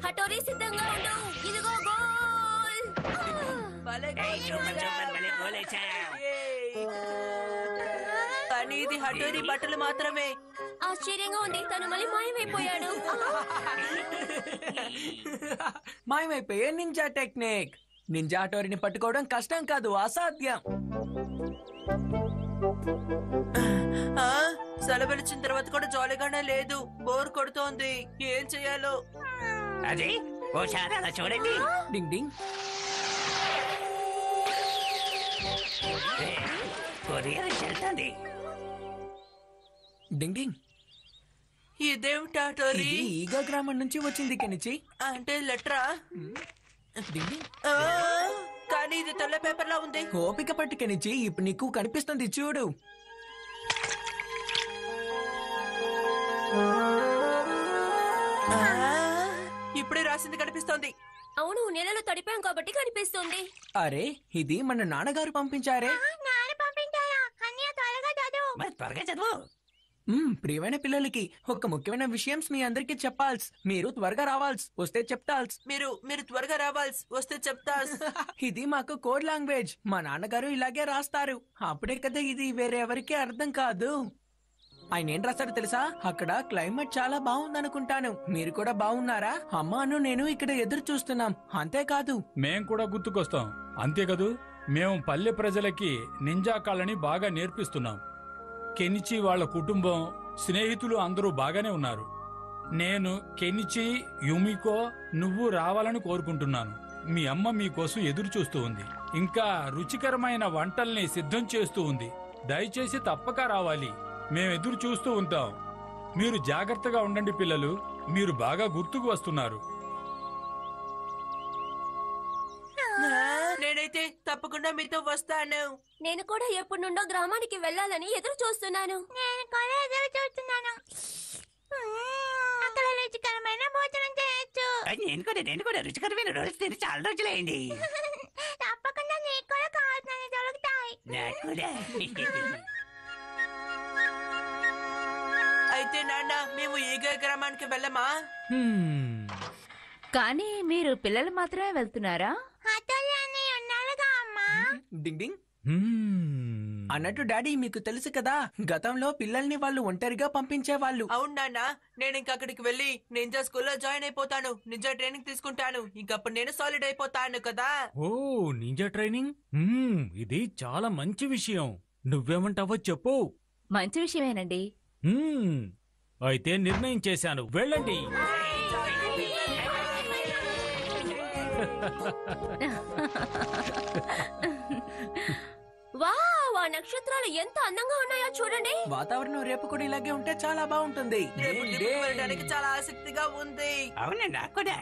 హఠోరీ సిద్ధంగా ఉండు. ఇదిగో గోల్. కానీ ఇది హఠోరీ బట్టలు మాత్రమే. ఆశ్చర్యంగా ఉంది, తను మళ్ళీ మాయమైపోయాడు. మాయమైపోయే నింజా టెక్నిక్. నింజా హఠోరీని పట్టుకోవడం కష్టం కాదు, అసాధ్యం. సెలవులిచ్చిన తర్వాత కూడా జాలీగానే లేదు. బోర్ కొడుతోంది. ఏం చెయ్యాలో? అది ఓసారి అలా చూడండి. డింగ్ డింగ్. కొరియర్ వెళ్తుంది. డింగ్ డింగ్. ఇదేమిటి హఠోరీ? ఇది ఈగా గ్రామం నుంచి వచ్చింది కెనిచి. అంటే లెటరా? డింగ్ డింగ్. కానీ ఇది తెల్ల పేపర్ లా ఉంది. ఓపిక పట్టు కెనిచి, ఇప్పుడు నీకు కనిపిస్తుంది చూడు. ఇప్పుడే రాసింది కనిపిస్తోంది. అవును, నెలలో తడిపాం కాబట్టి కనిపిస్తుంది. అరే, ఇది మన నాన్నగారు పంపించారే. మరి త్వరగా చదువు. ప్రియమైన పిల్లలకి ఒక ముఖ్యమైన విషయం మీ అందరికి చెప్పాల్సి. మీరు త్వరగా రావాల్సి వస్తే చెప్తాల్సి. మీరు త్వరగా రావాల్సి వస్తే చెప్తా. ఇది మాకు కోడ్ లాంగ్వేజ్. మా నాన్నగారు ఇలాగే రాస్తారు. అప్పుడే కదా ఇది వేరే ఎవరికి అర్థం కాదు. ఆయన ఏం రాస్తారో తెలుసా? అక్కడ క్లైమేట్ చాలా బాగుందనుకుంటాను. మీరు కూడా బాగున్నారా? అమ్మాను నేను ఇక్కడ ఎదురు చూస్తున్నాం. అంతేకాదు, మేం కూడా గుర్తుకొస్తాం. అంతేకాదు, మేము పల్లె ప్రజలకి నింజా కళని బాగా నేర్పిస్తున్నాం. కెనిచి వాళ్ళ కుటుంబం, స్నేహితులు అందరూ బాగానే ఉన్నారు. నేను కెనిచి, యుమికో, నువ్వు రావాలని కోరుకుంటున్నాను. మీ అమ్మ మీకోసం ఎదురు చూస్తూ ఉంది. ఇంకా రుచికరమైన వంటల్ని సిద్ధం చేస్తూ ఉంది. దయచేసి తప్పక రావాలి. మేము ఎదురు చూస్తూ ఉంటాం. మీరు జాగ్రత్తగా ఉండండి పిల్లలు. మీరు బాగా గుర్తుకు వస్తున్నారు. నేనైతే తప్పకుండా మీతో వస్తాను. నేను కూడా ఎప్పటి నుండో గ్రామానికి వెళ్ళాలని ఎదురు చూస్తున్నాను. నేను కూడా ఎదురు చూస్తున్నాను. అక్కడ రుచికరమైన భోజనం చేయొచ్చు. నేను కూడా రుచికరమైన రోజు తిని చాలా రోజులైంది. తప్పకుండా నీకు కూడా కావాల్సినవి దొరుకుతాయి. నాకు కూడా. అయితే నాన్న, మేము ఈగ గ్రామానికి వెళ్ళమా? కానీ మీరు పిల్లలు మాత్రమే వెళ్తున్నారా? హఠోరీ అని ఉన్నారుగా అమ్మా. డింగ్ డింగ్. అన్నట్టు డాడీ, మీకు తెలుసు కదా, గతంలో పిల్లల్ని వాళ్ళు ఒంటరిగా పంపించేవాళ్ళు. అవును నాన్న, నేను ఇంక అక్కడికి వెళ్ళి నింజా స్కూల్లో జాయిన్ అయిపోతాను. నింజా ట్రైనింగ్ తీసుకుంటాను. ఇంకప్పుడు నేను సాలిడ్ అయిపోతాను కదా. ఓ, నింజా ట్రైనింగ్. ఇది చాలా మంచి విషయం. నువ్వేమంటావో చెప్పు. మంచి విషయమేనండి. అయితే నిర్ణయం చేశాను, వెళ్ళండి. వావ్, ఆ నక్షత్రాలు ఎంత అందంగా ఉన్నాయో చూడండి. వాతావరణం రేపు కూడా ఇలాగే ఉంటే చాలా బాగుంటుంది. రేపు ట్రిప్కి వెళ్ళడానికి చాలా ఆసక్తిగా ఉంది. అవునండి, నాకు కూడా.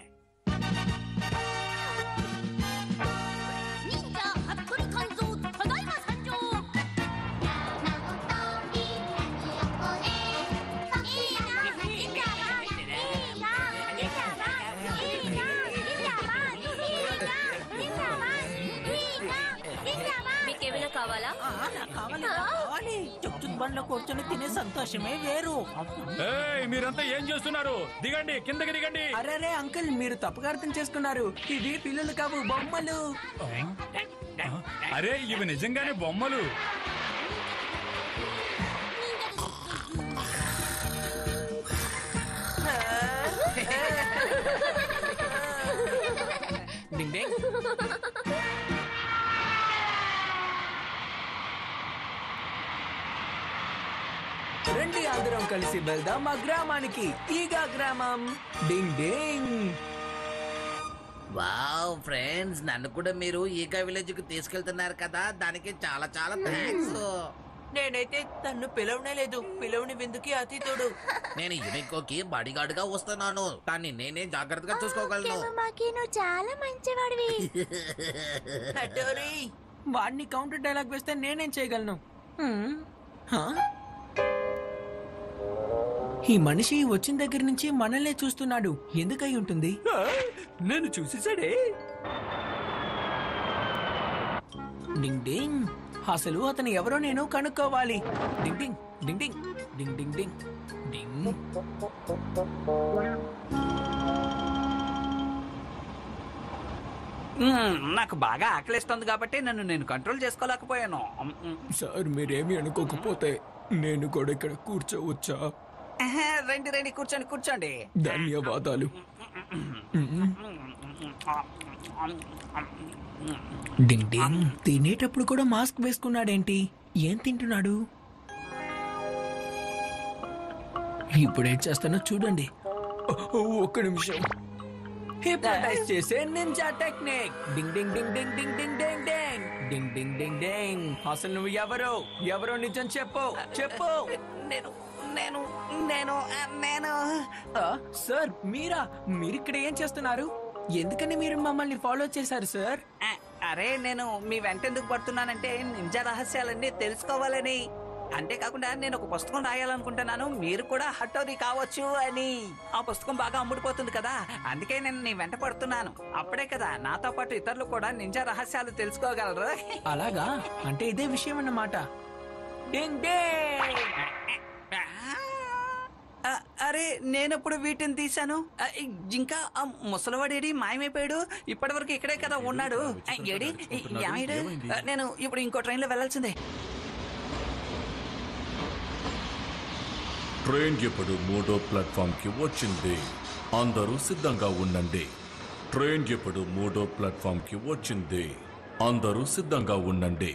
మీకేమైనా కావాలా? బండ్లో కూర్చొని తినే సంతోషమే వేరు. మీరంతా ఏం చేస్తున్నారు? దిగండి, కిందకి దిగండి. అరే అంకుల్, మీరు తప్పుగా అర్థం చేసుకున్నారు. ఇవి పిల్లలు కావు, బొమ్మలు. అరే, ఇవి నిజంగానే బొమ్మలు. డింగ్ డింగ్. రండి, అందరం కలిసి వెళ్దాం మా గ్రామానికి. ఈగా గ్రామం. డింగ్ డింగ్. వావ్ ఫ్రెండ్స్, నన్ను కూడా మీరు ఈగా విలేజ్ కు తీసుకెళ్తున్నారు కదా, దానికి చాలా చాలా థ్యాంక్స్. నేనైతే తన్ను పిలవనే లేదు. పిలవని విందుకి అతిథుడు. నేను యునికోకి బాడీగార్డ్ గా వస్తున్నాను, కానీ నేనే జాగ్రత్తగా చూసుకోగలను. నువ్వు చాలా మంచివాడివి. హఠోరీ, వాడిని కౌంటర్ డైలాగ్ వేస్తే నేనేం చేయగలను? ఈ మనిషి వచ్చిన దగ్గర నుంచి మనల్నే చూస్తున్నాడు. ఎందుకై ఉంటుంది? నేను చూసేసాడే. డింగ్ డింగ్. అసలు అతను ఎవరో నేను కనుక్కోవాలి. డింగ్ డింగ్ డింగ్ డింగ్ డింగ్ డింగ్ డింగ్ డింగ్. నాకు బాగా ఆకలిస్తుంది కాబట్టి నన్ను నేను కంట్రోల్ చేసుకోలేకపోయాను. సార్ మీరేమి అనుకోకపోతే నేను కూడా ఇక్కడ కూర్చోవచ్చా? రండి రండి, కూర్చోండి కూర్చోండి. ధన్యవాదాలు. డింగ్ డింగ్. తినేటప్పుడు కూడా మాస్క్ వేసుకున్నాడేంటి? ఏం తింటున్నాడు? ఇప్పుడేం చేస్తానో చూడండి. ఒక్క నిమిషం. హిప్నోటైజ్ చేసే నింజా టెక్నిక్. డింగ్ డింగ్ డింగ్ డింగ్ డింగ్ డింగ్ డింగ్ డింగ్ డింగ్ డింగ్ డింగ్ డింగ్. అసలు నువ్వు ఎవరో నిజం చెప్పు చెప్పు. నేను నేను నేను నేను సార్ మీరిక్కడ ఏం చేస్తున్నారు? ఎందుకని మీరు మమ్మల్ని ఫాలో చేశారు సార్? అరే నేను మీ వెంట ఎందుకు పడుతున్నానంటే నింజా రహస్యాలన్నీ తెలుసుకోవాలని. అంతేకాకుండా నేను ఒక పుస్తకం రాయాలనుకుంటున్నాను, మీరు కూడా హఠోరీ కావచ్చు అని. ఆ పుస్తకం బాగా అమ్ముడుపోతుంది కదా, అందుకే నేను నీ వెంట పడుతున్నాను. అప్పుడే కదా నాతో పాటు ఇతరులు కూడా నింజా రహస్యాలు తెలుసుకోగలరు. అలాగా? అంటే ఇదే విషయం అన్నమాట. డింగ్ డింగ్. అరే నేనప్పుడు వీటిని తీశాను. ఇంకా ఆ ముసలివాడేడి మాయమైపోయాడు. ఇప్పటి వరకు ఇక్కడే కదా ఉన్నాడు. ఏడి ఏమైడు? నేను ఇప్పుడు ఇంకో ట్రైన్ లో వెళ్లాల్సిందే. ట్రైన్ ఇప్పుడు 3వ ప్లాట్ఫామ్కి వచ్చింది. అందరూ సిద్ధంగా ఉండండి. ట్రైన్ ఇప్పుడు 3వ ప్లాట్ఫామ్కి వచ్చింది. అందరూ సిద్ధంగా ఉండండి.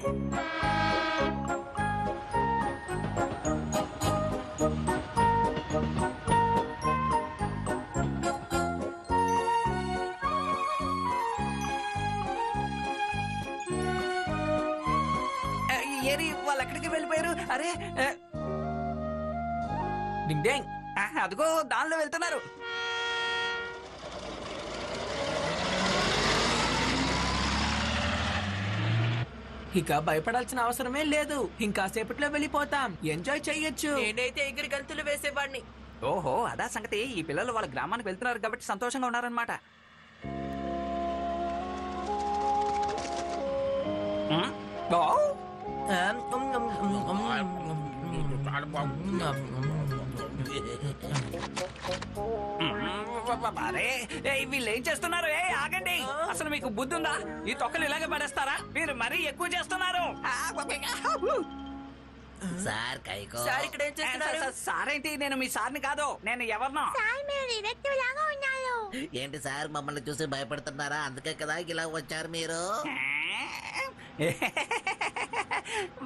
ఏరి వాళ్ళు ఎక్కడికి వెళ్ళిపోయారు? అరే డింగ్ డింగ్. అదిగో దానిలో వెళ్తున్నారు. ఇక భయపడాల్సిన అవసరమే లేదు. ఇంకా సేపట్లో వెళ్ళిపోతాం. ఎంజాయ్ చెయ్యొచ్చు. నేనైతే ఎగిరి గంతులు వేసేవాడిని. ఓహో అదా సంగతి. ఈ పిల్లలు వాళ్ళ గ్రామానికి వెళ్తున్నారు కాబట్టి సంతోషంగా ఉన్నారనమాట. వీళ్ళు ఏం చేస్తున్నారు? ఆగండి, అసలు మీకు బుద్ధి ఉందా? ఈ తొక్కలు ఇలాగే పడేస్తారా? మీరు మరీ ఎక్కువ చేస్తున్నారు. సార్ కైకో సార్ ఇక్కడ ఏం చేస్తున్నారు? సార్ ఏంటి? నేను మీ సార్ని కాదు, నేను ఎవరినో. సార్ మీరు డిటెక్టివ్ లాగా ఉన్నారు. ఏంటి సార్ మమ్మల్ని చూసి భయపడుతున్నారా? అందుకే కదా ఇలా వచ్చారు మీరు.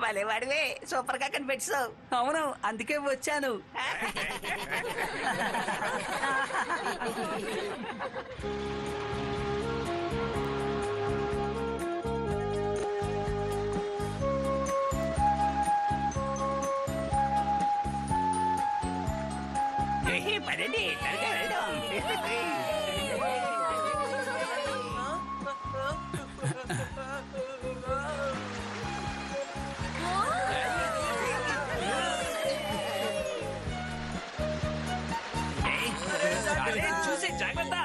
భలే వాడివే, సూపర్ గా కనిపెట్టావు. అవును అందుకే వచ్చాను. పదండి త్వరగా వెళ్దాం. చూసి జాగ్రత్త.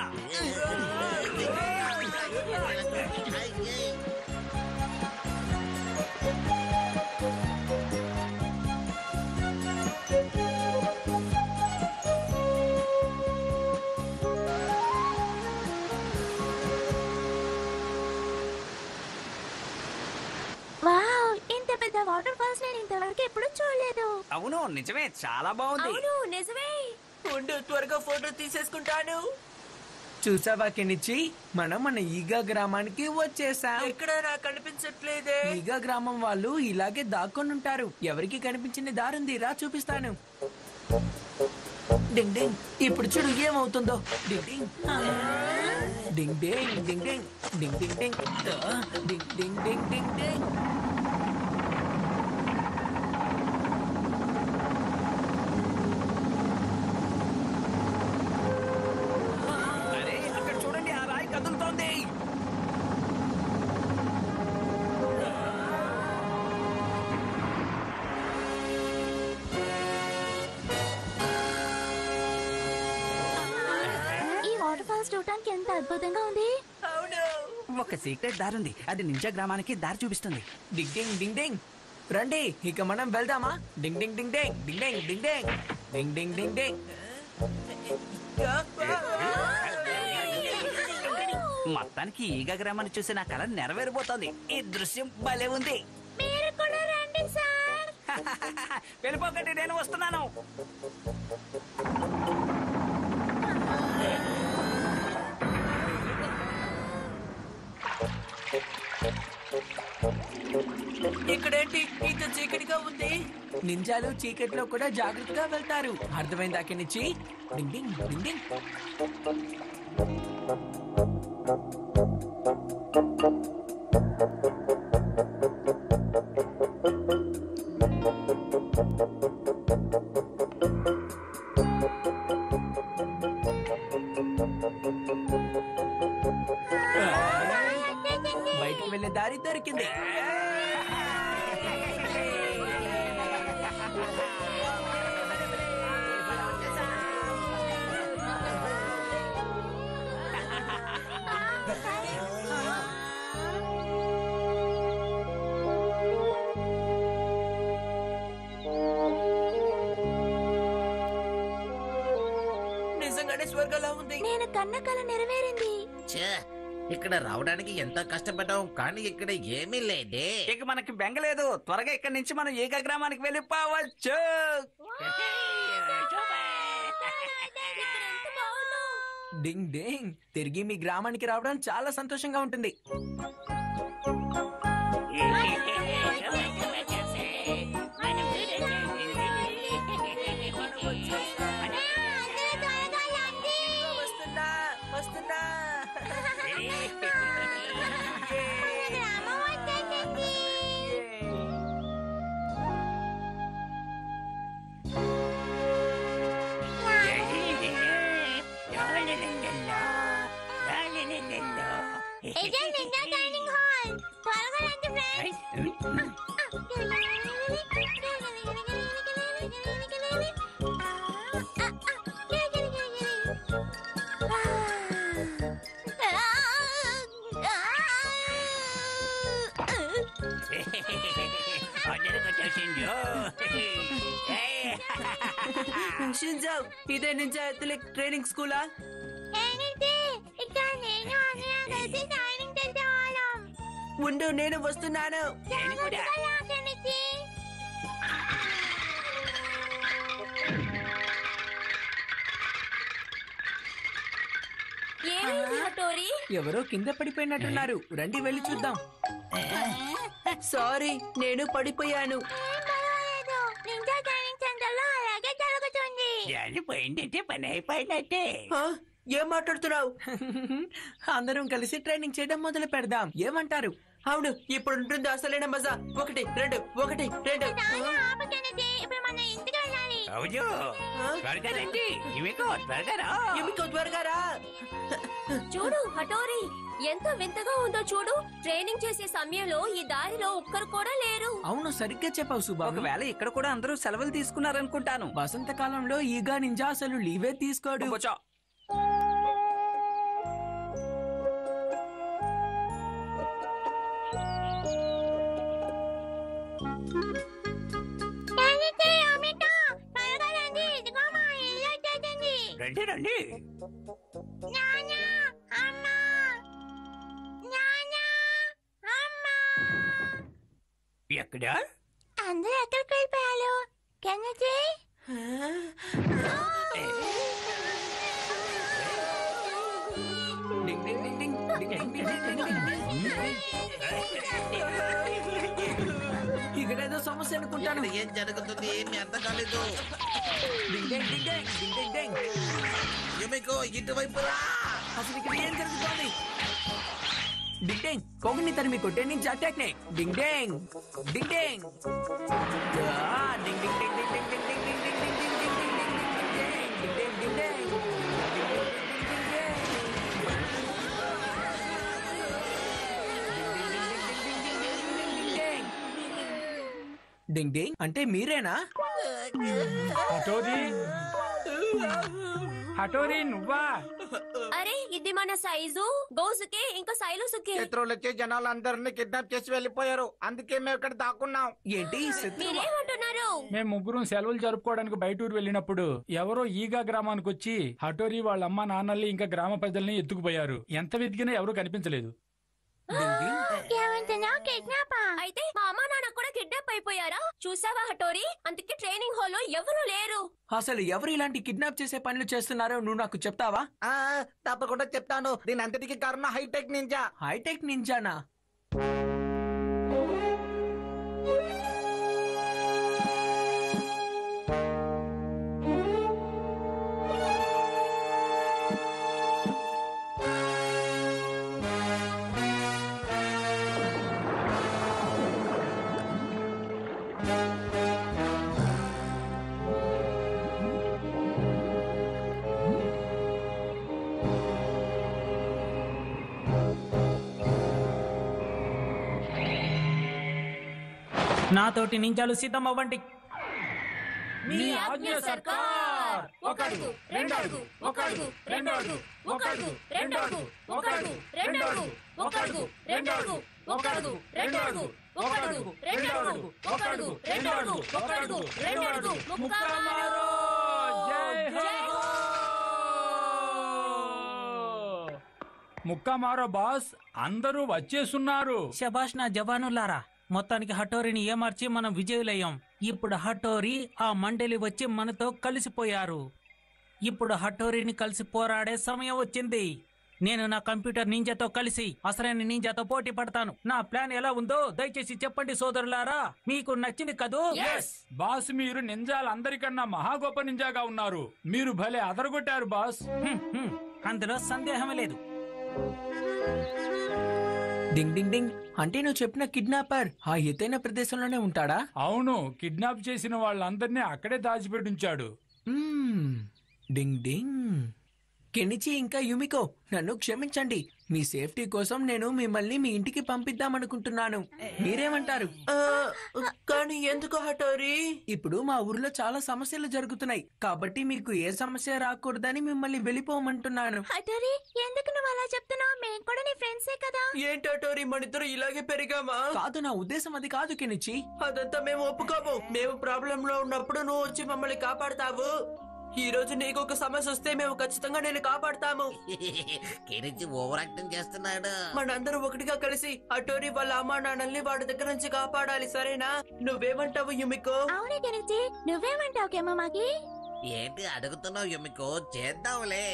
వావ్, ఇంత పెద్ద వాటర్ ఫాల్స్ నేను ఇంతవరకు ఎప్పుడు చూడలేదు. అవును నిజమే, చాలా బాగుంది. అవును నిజమే. ఉండు త్వరగా ఫోటో తీసేసుకుంటాను. చూసావా కెనిచి, మనం మన ఈగా గ్రామానికి వచ్చేసాం. ఎక్కడ నాకు కనిపించట్లేదే. ఈగా గ్రామం వాళ్ళు ఇలాగే దాక్కొని ఉంటారు. ఎవరికి కనిపించిన దారుంది, రా చూపిస్తాను. డింగ్ డింగ్. ఇప్పుడు చూడు ఏమవుతుందో. డింగ్ డింగ్. డింగ్ డింగ్ డింగ్ డింగ్ డింగ్ డింగ్ డింగ్ డింగ్ డింగ్ డింగ్ డింగ్ డింగ్. అరే అక్కడ చూడండి, ఆ రాయి కదులుతోంది. ఈ వాటర్ ఫాల్స్ చూడటానికి ఎంత అద్భుతంగా ఉంది. అవును ఒక సీక్రెట్ దారి ఉంది. అది నింజా గ్రామానికి దారి చూపిస్తుంది. డింగ్ డింగ్ డింగ్ డింగ్. రండి ఇక మనం వెళ్దామా? డింగ్ డింగ్ డింగ్ డింగ్ డింగ్ డింగ్ డింగ్ డింగ్ డింగ్ డింగ్ డింగ్ డింగ్. మొత్తానికి ఈగ గ్రామాన్ని చూసి నా కళ నెరవేరబోతోంది. ఈ దృశ్యం భలే ఉంది. మీరు కూడా రండి సార్. వెళ్ళిపోకండి, నేను వస్తున్నాను. ఇక్కడేంటి ఇంత చీకటిగా ఉంది? నింజాలు చీకట్లో కూడా జాగ్రత్తగా వెళ్తారు. అర్థమైంది అక్కడి నుంచి. డింగ్ డింగ్ డింగ్ డింగ్. బయటికి వెళ్ళే దారి దొరికింది. నిజంగానే స్వర్గంలా ఉంది. నేను కన్న కల నెరవేరింది. ఛే, ఇక్కడ రావడానికి ఎంతో కష్టపడ్డాం కానీ ఇక్కడ ఏమీ లేదే. ఇక మనకి బెంగలేదు. త్వరగా ఇక్కడి నుంచి మనం ఈగ గ్రామానికి వెళ్ళిపోవచ్చు. డింగ్ డింగ్. తిరిగి మీ గ్రామానికి రావడం చాలా సంతోషంగా ఉంటుంది. వస్తున్నా వస్తున్నా. ఇదే నింజా ట్రైనింగ్ హాల్. త్వరగా రండి ఫ్రెండ్స్. షింజావ్, ఇదే నింజా అథ్లెటిక్ ట్రైనింగ్ స్కూలా? ఏంటి? ఇక్కడ నేను అన్నయ్య కలిసి ట్రైనింగ్ చేసేవాళ్ళం. ఉండు, నేను వస్తున్నాను. జాగ్రత్తగా లాగండి. ఏమైంది హటోరి? ఎవరో కింద పడిపోయినట్టున్నారు. రండి వెళ్ళి చూద్దాం. సారీ, నేను పడిపోయాను. ఏం పర్వాలేదు. నింజా ట్రైనింగ్ సెంటర్ లో అలాగే జరుగుతుంది. పోయిందంటే పని అయిపోయినట్టే. ఆ? ఏం మాట్లాడుతున్నావు? అందరం కలిసి ట్రైనింగ్ చేయడం మొదలు పెడదాం. ఏమంటారు? అవును, ఇప్పుడు ఉంటుంది అసలైన మజా. 1 2 1 2. నాన్న ఆపకండి. ఇప్పుడు మన ఇంటికి వెళ్ళాలి. అవును, త్వరగా రండి. ఇవిగో, త్వరగా రా. ఎమికో త్వరగా రా. చూడు హటోరి, ఎంతో వింతగా ఉందో చూడు. ట్రైనింగ్ చేసే సమయంలో ఈ దారిలో ఒక్కరు కూడా లేరు. అవును, సరిగ్గా చెప్పావు సుబాబు. ఒకవేళ ఇక్కడ కూడా అందరూ సెలవులు తీసుకున్నారనుకుంటాను. వసంతకాలంలో ఈగా నింజా అసలు లీవే తీసుకోడు. కూర్చో. రండి రండి. నాన్న, అమ్మ, నాన్న, అమ్మ. ఎక్కడ? అందరూ ఎక్కడికి వెళ్ళిపోయారు? కెన్నటి? డింగ్ డింగ్ డింగ్ డింగ్. డింగ్ డింగ్ డింగ్ డింగ్ డింగ్. ఇక్కడేదో సమస్య అనుకుంటాను. ఇక్కడ ఏం జరుగుతుంది ఏమి అర్థం కాలేదు. డింగ్ డింగ్ డింగ్ డింగ్. డింగ్ డింగ్ డింగ్. ఎమికో ఇటువైపు రా. అసలు ఇక్కడ ఏం జరుగుతోంది? డింగ్ డింగ్. పొగని తరిమి కొట్టే నింజా టెక్నిక్. డింగ్ డింగ్ డింగ్ డింగ్. డింగ్ డింగ్ డింగ్ డింగ్ డింగ్ డింగ్ డింగ్ డింగ్ డింగ్ డింగ్ డింగ్ డింగ్ డింగ్ డింగ్ డింగ్ డింగ్ డింగ్. డింగ్ డింగ్ అంటే మీరేనా? హటోరీ, హటోరీ నువ్వా? అరే ఇది ఇది మన సైజు గౌసుకి ఇంకా సైలుసుకి. శత్రువులు వచ్చి జనాలందరినీ కిడ్నాప్ చేసి వెళ్ళిపోయారు. అందుకే మేము ఇక్కడ దాక్కున్నాం. ఏంటి శత్రువా? మీరేమంటున్నారు? మేము ముగ్గురం సెలవులు జరుపుకోవడానికి బయటూరు వెళ్ళినప్పుడు ఎవరో ఈగా గ్రామానికి వచ్చి హటోరి వాళ్ళ అమ్మ నాన్నల్ని ఇంకా గ్రామ ప్రజల్ని ఎత్తుకుపోయారు. ఎంత వెతికినా ఎవరూ కనిపించలేదు. ఏమంటున్నావు? కిడ్నాపా? అయితే మా అమ్మ నాన్న కూడా కిడ్నాప్ అయిపోయారా? చూసావా హటోరి, అందుకే ట్రైనింగ్ హాల్ లో ఎవరు లేరు. అసలు ఎవరు ఇలాంటి కిడ్నాప్ చేసే పనులు చేస్తున్నారో నువ్వు నాకు చెప్తావా? తప్పకుండా చెప్తాను. దీని అంతటికి కారణం హైటెక్ నింజా. హైటెక్ నింజానా? నాతోటి నింజాలు సిద్ధం అవ్వండి. మీ ఆజ్ఞ సర్కార్. ఒకడుగు రెండడుగు ఒకడుగు రెండడుగు ఒకడుగు రెండడుగు ఒకడుగు రెండడుగు ఒకడుగు రెండడుగు ఒకడుగు రెండడుగు ఒకడుగు రెండడుగు ఒకడుగు రెండడుగు ఒకడుగు రెండడుగు. ముక్కామారో జై హో! ముక్కామారో బాస్, అందరూ వచ్చేస్తున్నారు. శబాష్ నా జవానులారా, మొత్తానికి హటోరిని ఏమార్చి మనం విజయులయ్యాం. ఇప్పుడు హటోరి ఆ మండలి వచ్చి మనతో కలిసిపోయారు. ఇప్పుడు హటోరిని కలిసి పోరాడే సమయం వచ్చింది. నేను నా కంప్యూటర్ నింజాతో కలిసి అసలైన నింజాతో పోటీ పడతాను. నా ప్లాన్ ఎలా ఉందో దయచేసి చెప్పండి సోదరులారా. మీకు నచ్చింది కదూ? బాస్, మీరు నింజాలందరికన్నా మహా గొప్ప నింజాగా ఉన్నారు. మీరు భలే అదరగొట్టారు బాస్. అందులో సందేహం లేదు. డింగ్ డింగ్ డింగ్. అంటే నువ్వు చెప్పిన కిడ్నాపర్ ఆ ఎత్తైన ప్రదేశంలోనే ఉంటాడా? అవును, కిడ్నాప్ చేసిన వాళ్ళందరినీ అక్కడే దాచిపెట్టించాడు. డింగ్ డింగ్. కెనిచి ఇంకా యుమికో, నన్ను క్షమించండి. మీ సేఫ్టీ కోసం నేను మిమ్మల్ని మీ ఇంటికి పంపిద్దామనుకుంటున్నాను. మీరేమంటారు? కానీ ఎందుకు హటోరి? ఇప్పుడు మా ఊర్లో చాలా సమస్యలు జరుగుతున్నాయి కాబట్టి మీకు ఏ సమస్య రాకూడదని మిమ్మల్ని వెళ్ళిపోమంటున్నాను. హటోరి, ఎందుకు నువ్వు అలా చెప్తున్నావు? మేము కూడా నీ ఫ్రెండ్సే కదా. ఏంటి హటోరి, మనిద్దరు ఇలాగే పెరిగామా? కాదు, నా ఉద్దేశం అది కాదు కెనిచి. అదంతా మేము ఒప్పుకోము. మేము ప్రాబ్లం లో ఉన్నప్పుడు నువ్వు వచ్చి మమ్మల్ని కాపాడతావు. ఈ రోజు నీకు ఒక సమస్య వస్తే మేము ఖచ్చితంగా నేను కాపాడతాము. కెనిచి ఓవర్ యాక్టింగ్ చేస్తున్నాడు. మనందరూ ఒకటిగా కలిసి హటోరి వాళ్ళ అమ్మా నాన్నల్ని వాడి దగ్గర నుంచి కాపాడాలి, సరేనా? నువ్వేమంటావు యుమికో? అవునే కెనిచి, నువ్వేమంటావు కెమ్మకి? ఏంటి అడుగుతున్నావు యుమికో? చేద్దాంలే.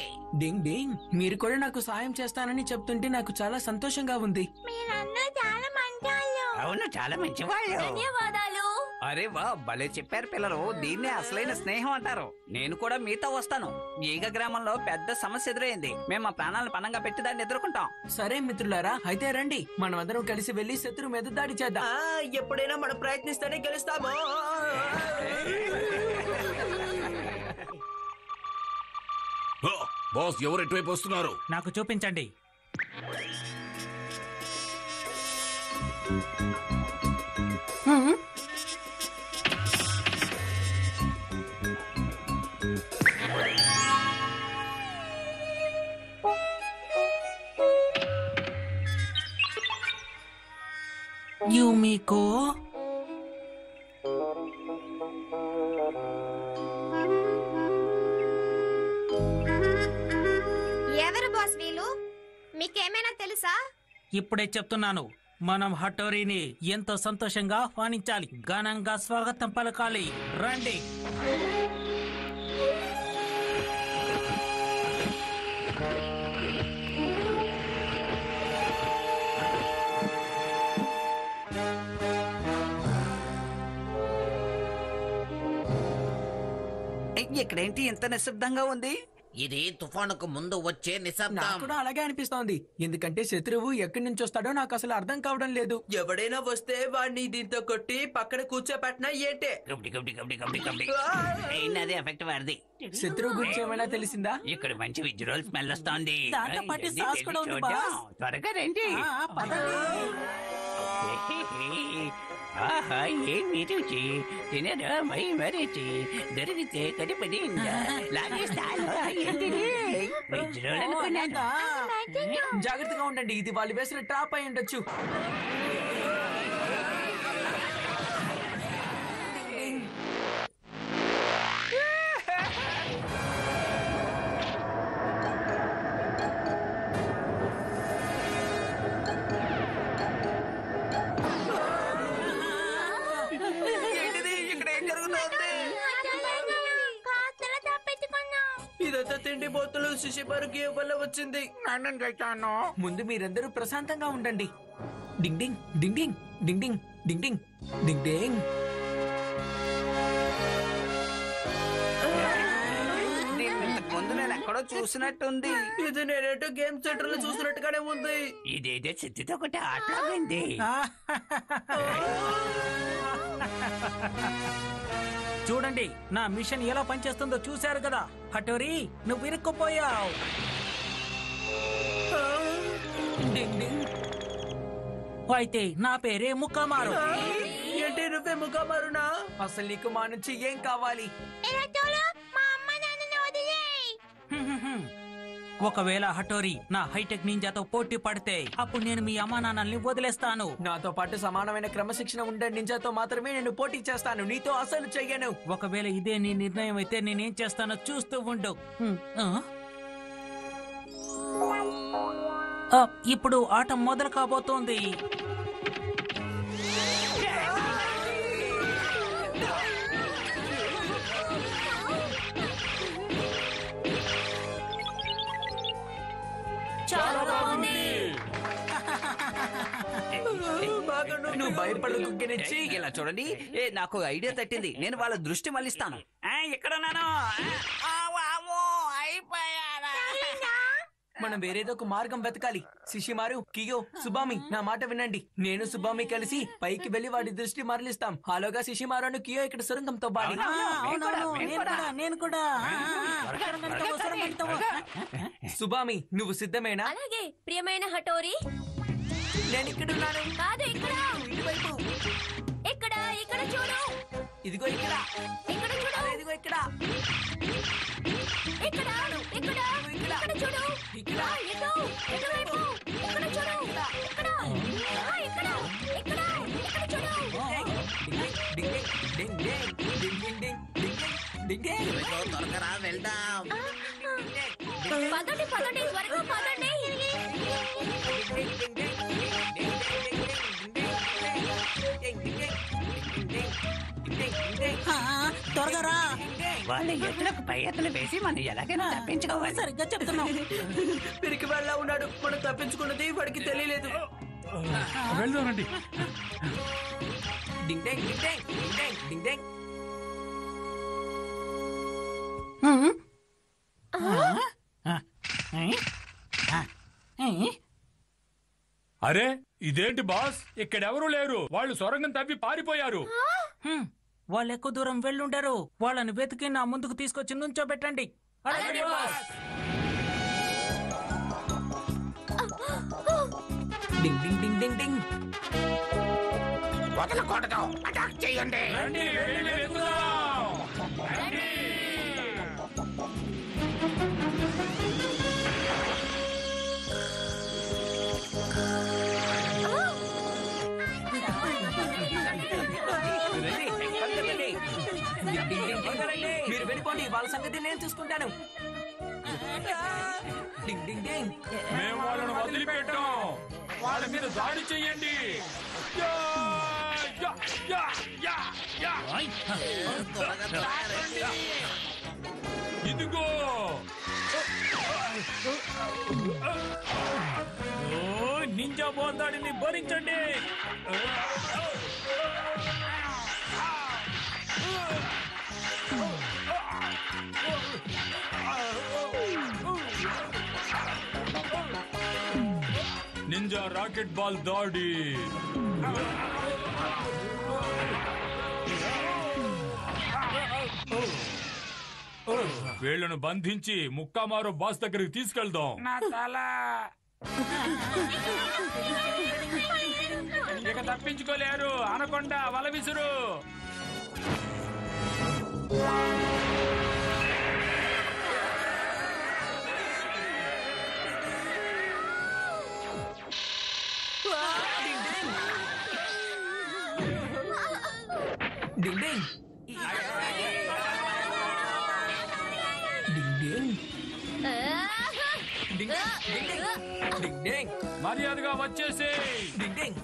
డింగ్ డింగ్. మీరు కూడా నాకు సాయం చేస్తానని చెప్తుంటే నాకు చాలా సంతోషంగా ఉంది. మీరందరూ చాలా మంచాళ్ళు. అవును, చాలా మంచివాళ్ళు. ధన్యవాదాలు. అరే వా, భలే చెప్పారు పిల్లలు. దీన్నే అసలైన స్నేహం అంటారు. నేను కూడా మీతో వస్తాను. ఈగ గ్రామంలో పెద్ద సమస్య ఎదురైంది. మేము మా ప్రాణాలను పణంగా పెట్టి దాన్ని ఎదుర్కొంటాం. సరే మిత్రులారా, అయితే రండి మనం అందరం కలిసి వెళ్లి శత్రు మీద దాడి చేద్దాం. ఎప్పుడైనా మనం ప్రయత్నిస్తేనే గెలుస్తాము. బాస్, ఎవరు ఎటువైపు వస్తున్నారు? నాకు చూపించండి. యుమికో, ఎవరు బాస్ వీళ్ళు? మీకేమైనా తెలుసా? ఇప్పుడే చెప్తున్నాను. మనం హటోరిని ఎంతో సంతోషంగా ఆహ్వానించాలి, ఘనంగా స్వాగతం పలకాలి. రండి. ఇక్కడేంటి ఇంత నిశ్శబ్దంగా ఉంది? ఇది తుఫానుకు ముందు వచ్చే నాకు నిశ్శబ్దం. కూడా అలాగే అనిపిస్తోంది. ఎందుకంటే శత్రువు ఎక్కడి నుంచి వస్తాడో నాకు అసలు అర్థం కావడం లేదు. ఎవడైనా వస్తే వాడిని దీంతో కొట్టి పక్కన కూర్చోపెట్టినా ఏంటే? అది ఎఫెక్ట్ వాడిది. శత్రువు గురించి ఏమైనా తెలిసిందా? ఇక్కడ మంచి విజువల్ స్మెల్ వస్తోంది. దాంతో పాటు సాస్ కూడా ఉంది, బాస్. త్వరగా రండి. ఆహా ఏమి రుచి తినరా మై మరిచి దొరికితే కడిపడి లాగేస్తాను ఏంటిది వెజ్ రోల్ అనుకున్నాను. జాగ్రత్తగా ఉండండి, ఇది వాళ్ళు వేసిన ట్రాప్ అయి ఉండొచ్చు. ఏంటిది ఇక్కడ ఏం జరుగుతుంది? కాస్తలా తప్పించుకున్నాం. ఇదంతా తిండి బోతులు శిశిబారు గేవ్ వల్ల వచ్చింది. ముందు మీరందరూ ప్రశాంతంగా ఉండండి. డింగ్ డింగ్ డింగ్ డింగ్ డింగ్ డింగ్ డింగ్ డింగ్ డింగ్ డింగ్. దీన్ని ఇంతకు ముందు నేను ఎక్కడో చూసినట్టుంది. ఇది నేనేటో గేమ్ సెంటర్ లో చూసినట్టుగానే ఉంది. ఇదేదో చిత్తుతో ఒకటి ఆటలాగింది. చూడండి, నా మిషన్ ఎలా పనిచేస్తుందో చూశారు కదా. హటోరీ, నువ్వు ఇరుక్కుపోయావు. డింగ్ డింగ్. అయితే నా పేరే ముక్కమారు. ఏంటి నువ్వే ముఖమారునా? అసలు నీకు మా నుంచి ఏం కావాలి? ఇలా చూడు, మా అమ్మ నాన్నని వదిలేయ్. ఒకవేళ హటోరీ నా హైటెక్ నింజాతో పోటీ పడితే అప్పుడు నేను మీ అమ్మా నాన్నల్ని వదిలేస్తాను. నాతో పాటు సమానమైన క్రమశిక్షణ ఉండే నింజాతో మాత్రమే నేను పోటీ చేస్తాను, నీతో అసలు చెయ్యను. ఒకవేళ ఇదే నీ నిర్ణయం అయితే నేనేం చేస్తానో చూస్తూ ఉండు. ఇప్పుడు ఆట మొదలు కాబోతోంది. చాలా బాగుంది. నువ్వు భయపడకు గినిచ్చి. ఇలా చూడండి, నాకు ఐడియా తట్టింది. నేను వాళ్ళ దృష్టి మళ్ళిస్తాను. ఎక్కడున్నాను? అయిపోయారా? మనం వేరేదో ఒక మార్గం వెతకాలి. శిశిమారు, కియో, సుబామి, నా మాట వినండి. నేను సుబామి కలిసి పైకి వెళ్లి వాడి దృష్టి మరలిస్తాం. హాలోగా శిశిమారును కియో ఇక్కడ సొరంగం తవ్వాలి. నేను కూడా సుబామి, నువ్వు సిద్ధమేనా? అలాగే ప్రియమైన హటోరీ. నేను ఇక్కడున్నాను. కాదు, ఇక్కడ ఇటువైపు. ఇక్కడ ఇక్కడ చూడు. ఇదిగో ఇక్కడ. ఇక్కడ చూడు. ఇదిగో ఇక్కడ. ఇక్కడ ఇక్కడ ఇక్కడ చూడు. ఇక్కడ. ఇటు ఇటువైపు. ఇక్కడ చూడు. ఇక్కడ ఇక్కడ ఇక్కడ ఇక్కడ చూడు. డింగ్ డింగ్ డింగ్ డింగ్ డింగ్ డింగ్ డింగ్ డింగ్. ఇదిగో త్వరగా వెళ్దాం. పదండి పదండి, త్వరగా పదండి. త్వరగా రా. వాళ్ళ ఎత్తులకు పై ఎత్తులు వేసి మనం ఎలాగైనా తప్పించుకోవాలి. సరిగ్గా చెప్తున్నావు. పిరికి వెళ్ళా ఉన్నాడు. మనం తప్పించుకున్నది వాడికి తెలియలేదు. వెళ్దామండి. డింగ్ డింగ్ డింగ్ డింగ్ డింగ్ డింగ్ డింగ్. అరే ఇదేంటి బాస్, ఇక్కడెవరూ లేరు. వాళ్ళు సొరంగం తవ్వి పారిపోయారు. వాళ్ళు ఎక్కువ దూరం వెళ్ళుండరు. వాళ్ళని వెతికి నా ముందుకు తీసుకొచ్చి నుంచోబెట్టండి. అలాగే బాస్. డింగ్ డింగ్ డింగ్ డింగ్ డింగ్. వదలకూడదు, అటాక్ చేయండి. రండి, వెళ్ళి వెతుకుదాం. మీరు వెళ్ళిపోండి, వాళ్ళ సంగతి నేను చూసుకుంటాను. డింగ్ డింగ్ డింగ్. మేము వాళ్ళను వదిలిపెట్టాం. వాళ్ళ మీద దాడి చెయ్యండి. Yeah, yeah, yeah, yeah, yeah. త్వరగా తయారండి. ఇదిగో. నింజా బోందాడిని భరించండి. నింజా రాకెట్ బాల్ దాడి. వీళ్లను బంధించి ముక్కామారు బాస్ దగ్గరికి తీసుకెళ్దాం. నా తల. ఇక తప్పించుకోలేరు. అనకొండ వల విసురు. డింగ్ డింగ్. డింగ్ డింగ్. డింగ్ డింగ్. డింగ్ డింగ్. మర్యాదగా వచ్చేసి. డింగ్ డింగ్.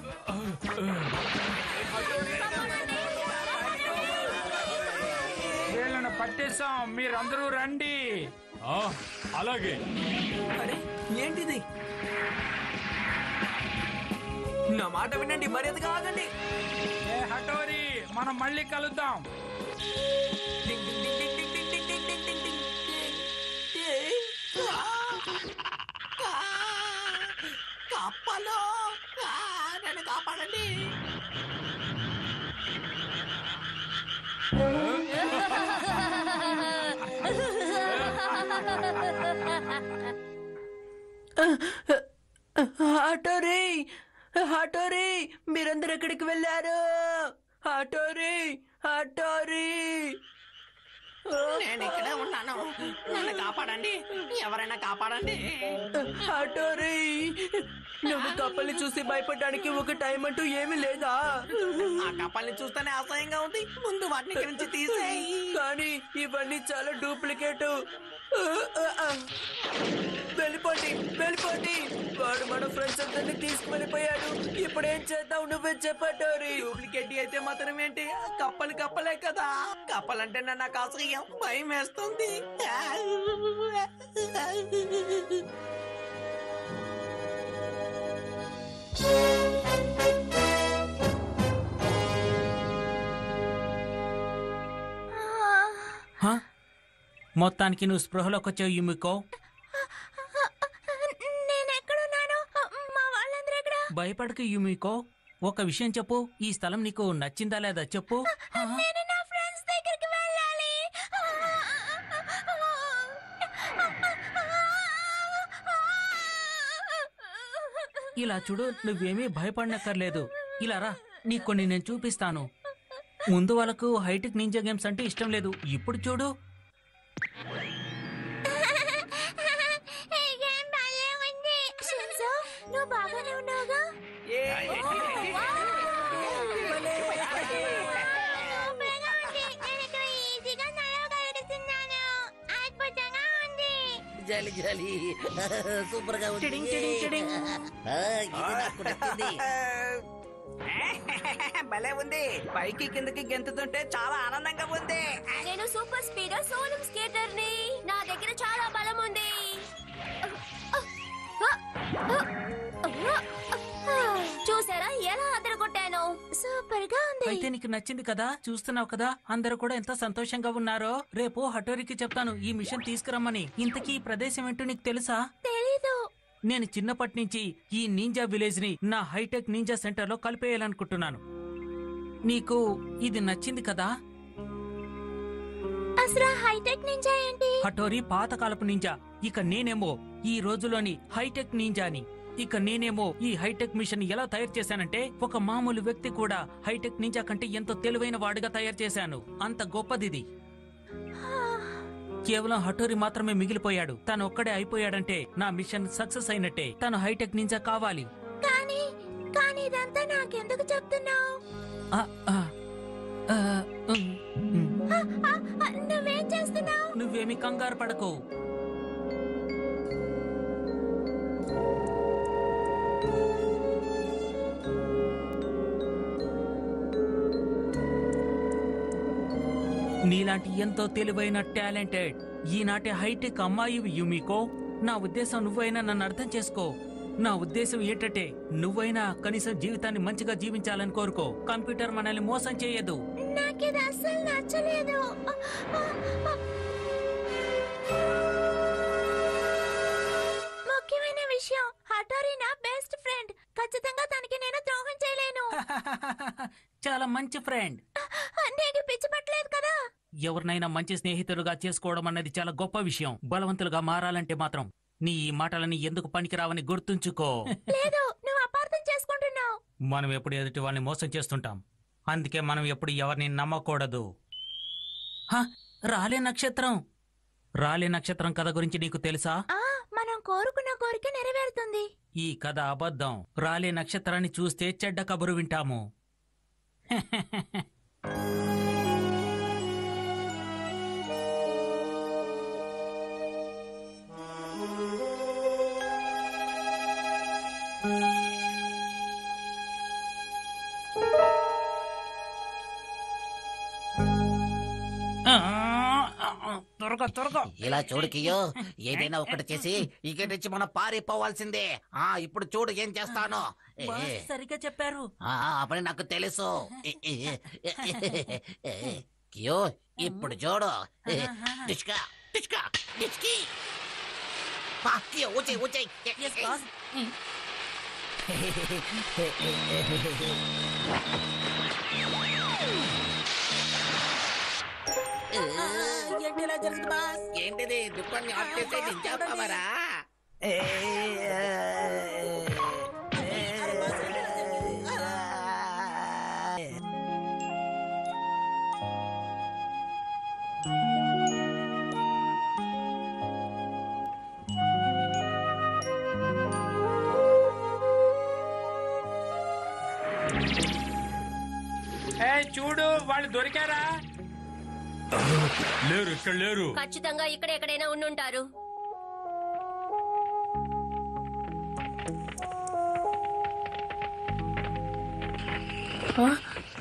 వీళ్ళను పట్టేశాం, మీరందరూ రండి. అలాగే. అరే ఏంటిది? నా మాట వినండి, మర్యాదగా ఆగండి. ఏ హఠోరి, మనం మళ్ళీ కలుద్దాం. డింగ్ డింగ్ డింగ్ డింగ్ డింగ్ డింగ్ డింగ్ డింగ్ డింగ్ డింగ్. కప్పలు, నన్ను కాపాడండి. హఠోరి, హఠోరి, మీరందరూ ఎక్కడికి వెళ్ళారు? హఠోరి, హఠోరి. నేను ఇక్కడే ఉన్నాను, నన్ను కాపాడండి, ఎవరైనా కాపాడండి. హఠోరి, నువ్వు కప్పల్ని చూసి భయపడడానికి ఒక టైం అంటూ ఏమీ లేదా? ఆ కప్పల్ని చూస్తేనే అసహ్యంగా ఉంది, ముందు వాటిని ఇక్కడి నుంచి తీసేయి. కానీ ఇవన్నీ చాలా డూప్లికేట్. వెళ్ళిపోండి, వెళ్ళిపోండి. వాడు మన ఫ్రెండ్స్ అందరినీ తీసుకువెళ్ళిపోయాడు. ఇప్పుడు ఏం చేద్దాం, నువ్వే చెప్పటోరి. డూప్లికేట్ అయితే మాత్రం ఏంటి, కప్పలు కప్పలే కదా. కప్పలంటే నాకు అసహ్యం, భయం వేస్తుంది. మొత్తానికి నువ్వు స్పృహలోకి వచ్చావు యుమికో. నేనెక్కడున్నాను? మా వాళ్ళందరూ ఎక్కడ? భయపడకు యుమికో. ఒక విషయం చెప్పు, ఈ స్థలం నీకు నచ్చిందా లేదా చెప్పు. నేను నా ఫ్రెండ్స్ దగ్గరికి వెళ్ళాలి. ఇలా చూడు, నువ్వేమీ భయపడనక్కర్లేదు. ఇలా రా, నీకు కొన్ని నేను చూపిస్తాను. ముందు వాళ్ళకు హైటెక్ నింజా గేమ్స్ అంటే ఇష్టం లేదు. ఇప్పుడు చూడు. ఈ గేమ్ భలే ఉంది. షిన్జో, నువ్వు బాగానే ఉన్నావుగా? సూపర్గా ఉంది. నేను ఇక్కడ ఈజీగా నడవగలుగుతున్నాను. అద్భుతంగా ఉంది. జాలి జాలి సూపర్ గా ఉంది. టిడింగ్ టిడింగ్ టిడింగ్. ఇది నాకు నచ్చింది. భలే ఉంది. పైకి కిందకి గెంతుతుంటే చాలా ఆనందంగా ఉంది. నేను సూపర్ స్పీడర్ సోలం స్కేటర్ ని. నా దగ్గర చాలా బలం ఉంది. చూసారా ఎలా అదరగొట్టాను? సూపర్ గా ఉంది. అయితే నీకు నచ్చింది కదా, చూస్తున్నావు కదా అందరూ కూడా ఎంత సంతోషంగా ఉన్నారో. రేపు హఠోరికి చెప్తాను ఈ మిషన్ తీసుకురమ్మని. ఇంతకీ ఈ ప్రదేశం ఏంటో నీకు తెలుసా? తెలీదు. నేను చిన్నప్పటి నుంచి ఈ నింజా విలేజ్ ని నా హైటెక్ నింజా సెంటర్ లో కలిపేయాలనుకుంటున్నాను. నీకు ఇది నచ్చింది కదా? అసలు హైటెక్ నింజా ఏంటి? హఠోరి పాతకాలపు నింజా. ఇక నేనేమో ఈ రోజులోని హైటెక్ నింజాని. ఇక నేనేమో ఈ హైటెక్ మిషన్ ఎలా తయారు చేశానంటే, ఒక మామూలు వ్యక్తి కూడా హైటెక్ నింజా కంటే ఎంతో తెలివైన వాడిగా తయారు చేశాను. అంత గొప్పదిది. కేవలం హఠోరి మాత్రమే మిగిలిపోయాడు. తను ఒక్కడే అయిపోయాడంటే నా మిషన్ సక్సెస్ అయినట్టే. తను హైటెక్ నింజా కావాలి. కానీ కానీ ఇదంతా నాకెందుకు చెప్తున్నావు? నువ్వేం చేస్తున్నావు? నువ్వేమి కంగారు పడకు. నీలాంటి ఎంతో తెలివైన టాలెంటెడ్ ఈనాటి హైటెక్ అమ్మాయి యుమికో. నా ఉద్దేశం నువ్వైనా నన్ను అర్థం చేసుకో. నా ఉద్దేశం ఏంటంటే నువ్వైనా కనీసం జీవితాన్ని మంచిగా జీవించాలని కోరుకో. కంప్యూటర్ మనల్ని మోసం చేయదు. నాకిది అస్సలు నచ్చలేదు. ముఖ్యమైన విషయం, హఠోరి నా బెస్ట్ ఫ్రెండ్. ఖచ్చితంగా తనకి నేను ద్రోహం చేయలేను. చాలా మంచి ఫ్రెండ్. నీకు పిచ్చి పట్టలేదు కదా? ఎవరినైనా మంచి స్నేహితులుగా చేసుకోవడం అన్నది చాలా గొప్ప విషయం. బలవంతులుగా మారాలంటే మాత్రం నీ ఈ మాటలని ఎందుకు పనికిరావని గుర్తుంచుకో. లేదు, నువ్వు అపార్థం చేసుకుంటున్నావు. మనం ఎప్పుడు ఎదుటి వాళ్ళని మోసం చేస్తుంటాం. అందుకే మనం ఎప్పుడు ఎవరిని నమ్మకూడదు. రాలే నక్షత్రం. రాలే నక్షత్రం కథ గురించి నీకు తెలుసా? మనం కోరుకున్న కోరిక నెరవేరుతుంది. ఈ కథ అబద్ధం. రాలే నక్షత్రాన్ని చూస్తే చెడ్డ కబురు వింటాము. త్వరగా త్వరగా. ఇలా చూడు కియో, ఏదైనా ఒకటి చేసి ఇక్కడి నుంచి మనం పారిపోవాల్సిందే. ఇప్పుడు చూడు ఏం చేస్తాను. సరిగ్గా చెప్పారు. ఆ పని నాకు తెలుసు. కియో, ఇప్పుడు చూడు. టిచ్కా టిచ్కా టిచ్కి. కియో ఊచే ఊచే. ఏంటిది దుఃఖాన్ని ఆఫ్ చేసే నింజా పవరా? చూడు, వాళ్ళు దొరికారా? లేరు, ఇక్కడ లేరు. ఖచ్చితంగా ఇక్కడ ఎక్కడైనా ఉండుంటారు.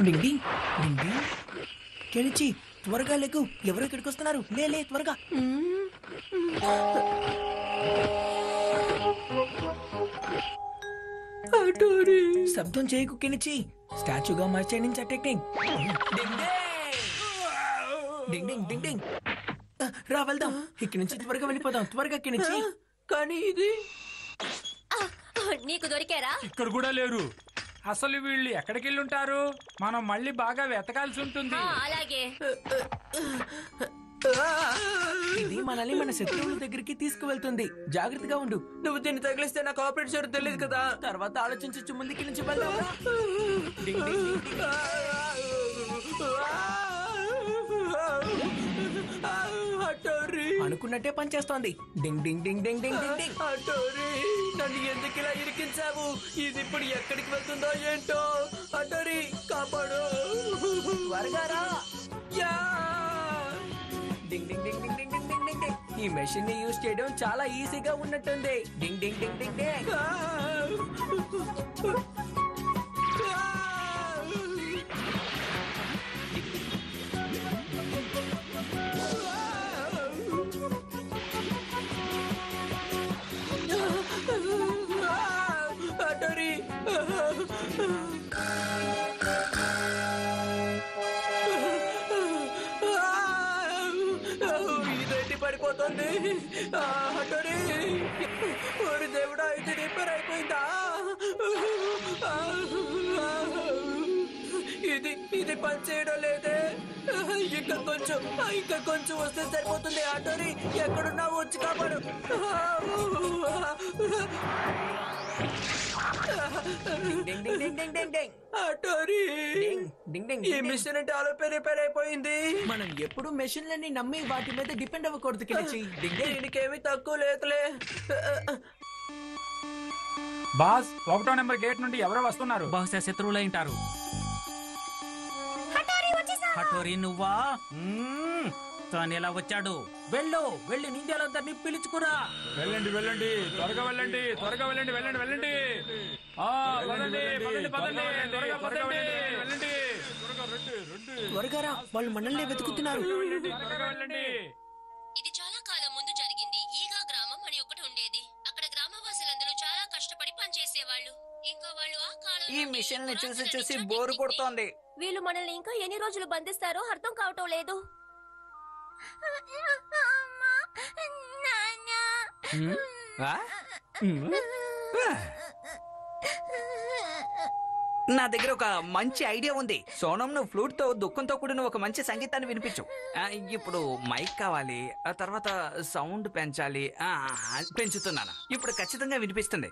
డింగ్ డింగ్ డింగ్ డింగ్. కెనిచి త్వరగా లేకు. ఎవరు ఇక్కడికి వస్తున్నారు? లే త్వరగా. శబ్దం చేయకు కెనిచి. స్టాచ్యూగా మార్చేయించే టెక్నిక్. డింగ్ డింగ్ డింగ్ డింగ్. రా వెళ్దాం. ఇక్కడి నుంచి త్వరగా వెళ్ళిపోదాం. త్వరగా కెనిచి. కానీ ఇది నీకు దొరికారా? ఇక్కడ కూడా లేరు. అసలు వీళ్ళు ఎక్కడికి వెళ్ళి ఉంటారు? మనం మళ్ళీ బాగా వెతకాల్సి ఉంటుంది. అలాగే. ఇది మనల్ని మన శత్రువుల దగ్గరికి తీసుకువెళ్తుంది. జాగ్రత్తగా ఉండు. నువ్వు దీన్ని తగిలిస్తే నాకు ఆపరేట్ చేయడం తెలియదు కదా. తర్వాత ఆలోచించు. ముందుకి నుంచి వెళ్దాం. డింగ్ డింగ్ డింగ్ డింగ్. అనుకున్నట్టే పనిచేస్తోంది. డింగ్ డింగ్ డింగ్ డింగ్ డింగ్ డింగ్ డింగ్. నన్ను ఎందుకు ఇలా ఇరికించావు? ఇది ఇప్పుడు ఎక్కడికి వెళ్తుందో ఏంటో. అటోరీ కాపాడు. త్వరగా రా. డింగ్ డింగ్ డింగ్ డింగ్ డింగ్ డింగ్ డింగ్ డింగ్ డింగ్. ఈ మెషిన్ ని యూజ్ చేయడం చాలా ఈజీగా ఉన్నట్టుంది. డింగ్ డింగ్ డింగ్ డింగ్ డింగ్. అటోరీ ఇదేంటి పడిపోతుంది? అటోరీ ఓరి దేవుడా, ఇది రిపేర్ అయిపోయిందా? ఇది పని చేయడం లేదే. ఇంకా కొంచెం వస్తే సరిపోతుంది. అటోరీ ఎక్కడున్నావు? వచ్చి కాపాడు. ఈ మిషన్ అంటే ఆలోపే రిపేర్ అయిపోయింది. మనం ఎప్పుడు మెషిన్లని నమ్మి వాటి మీద డిపెండ్ అవ్వకూడదు కెనిచి. దీనికేమీ తక్కువ లేదులే. బాస్, 1వ నెంబర్ గేట్ నుండి ఎవరో వస్తున్నారు. బహుశా శత్రువులు ఉంటారు. హఠోరీ నువ్వా? తాను ఎలా వచ్చాడు? వెళ్ళి నింజాలందరినీ పిలుచుకురా. వెళ్ళండి, త్వరగా వెళ్ళండి. వెళ్ళండి. త్వరగా రా. వాళ్ళు మనల్ని వెతుకుతున్నారు. ఇది చాలా కాలం ముందు జరిగింది. ఈగా గ్రామం అని ఒకటి ఉండేది. అక్కడ గ్రామవాసులందరూ చాలా కష్టపడి పనిచేసేవాళ్ళు. ఇంకా వాళ్ళు ఆ కాలం ఈ మిషన్ ని చూసి బోరు కొడుతోంది. వీళ్ళు మనల్ని ఇంకా ఎన్ని రోజులు బంధిస్తారో అర్థం కావటం లేదు. నా దగ్గర ఒక మంచి ఐడియా ఉంది. సోనం, నువ్వు ఫ్లూట్ తో దుఃఖంతో కూడిన ఒక మంచి సంగీతాన్ని వినిపించు. ఇప్పుడు మైక్ కావాలి. ఆ తర్వాత సౌండ్ పెంచాలి. పెంచుతున్నాను. ఇప్పుడు ఖచ్చితంగా వినిపిస్తుంది.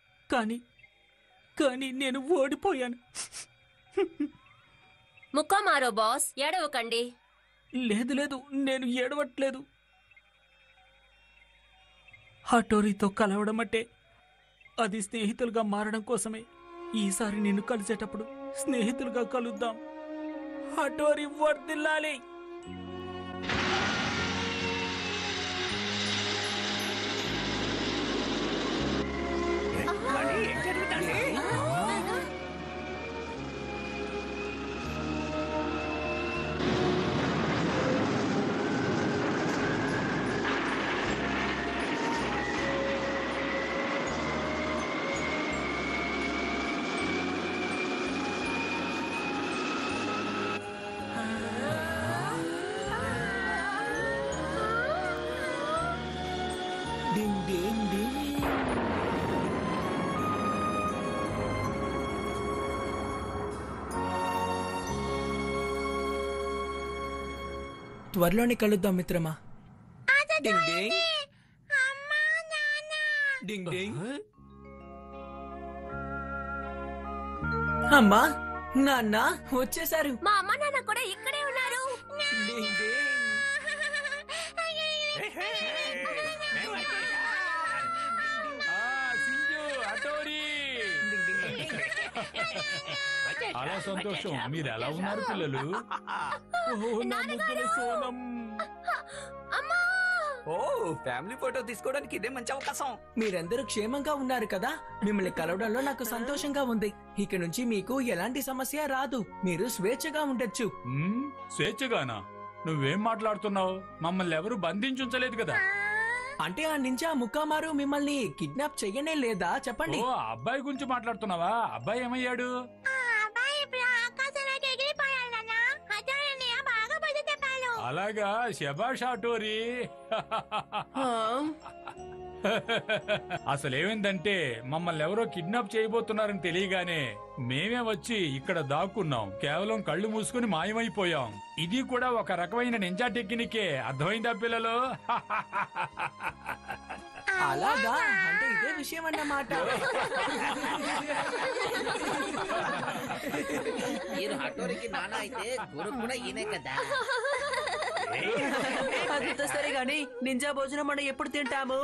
కానీ కానీ నేను ఓడిపోయాను. ముక్క మారో బాస్, ఏడవకండి. లేదు లేదు, నేను ఏడవట్లేదు. హటోరీతో కలవడం అంటే అది స్నేహితులుగా మారడం కోసమే. ఈసారి నిన్ను కలిసేటప్పుడు స్నేహితులుగా కలుద్దాం. హటోరీ వర్ధిల్లాలి. డింగ్ డింగ్ డింగ్. త్వరలోనే కలుద్దాం మిత్రమా. డింగ్ డింగ్ డింగ్ డింగ్. అమ్మా నాన్న వచ్చేసారు. మా అమ్మ నాన్న కూడా ఇక్కడే ఉన్నారు. డింగ్ డింగ్. చాలా సంతోషం. మీరు ఎలా ఉన్నారు పిల్లలు? నా ముద్దుల సోనం. ఓ, ఫ్యామిలీ ఫోటో తీసుకోవడానికి ఇదే మంచి అవకాశం. మీరందరూ క్షేమంగా ఉన్నారు కదా? మిమ్మల్ని కలవడంలో నాకు సంతోషంగా ఉంది. ఇక నుంచి మీకు ఎలాంటి సమస్య రాదు. మీరు స్వేచ్ఛగా ఉండొచ్చు. స్వేచ్ఛగానా? నువ్వేం మాట్లాడుతున్నావు? మమ్మల్ని ఎవరు బంధించుంచలేదు కదా. అంటే ఆ నింజా ముక్కామారు మిమ్మల్ని కిడ్నాప్ చెయ్యనే లేదా? చెప్పండి. ఓ, అబ్బాయి గురించి మాట్లాడుతున్నావా? అబ్బాయి ఏమయ్యాడు? అలాగా, శభాష్ హటోరీ. అసలేమైందంటే మమ్మల్ని ఎవరో కిడ్నాప్ చేయబోతున్నారని తెలియగానే మేమే వచ్చి ఇక్కడ దాక్కున్నాం. కేవలం కళ్ళు మూసుకుని మాయమైపోయాం. ఇది కూడా ఒక రకమైన నింజా టెక్నికే. అర్థమైందా పిల్లలు? అలాగా, అంటే ఇదే విషయం అన్నమాట. మీరు హటోరికి నాన్న అయితే గురు కూడా ఈయనే కదా. అదంతా సరే గాని నింజా భోజనం మనం ఎప్పుడు తింటాము?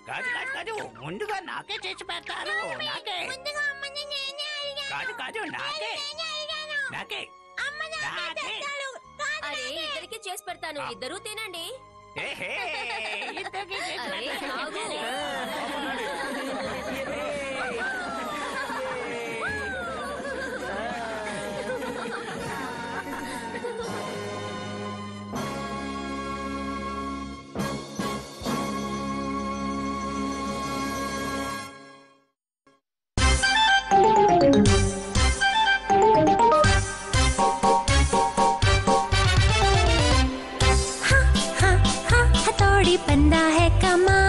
కాదు కాదు కాదు, ముందుగా నాకే చేసి పెడతారు. నాకే కాదు కాదు, నాకే నాకే నాకే. అరే, ఇద్దరికి చేసి పెడతాను, ఇద్దరూ తినండి. ఏహే, ఇద్దరికీ చేసి అరే, పెడతాను. ఆగు. हथौड़ी बंदा है कमाल.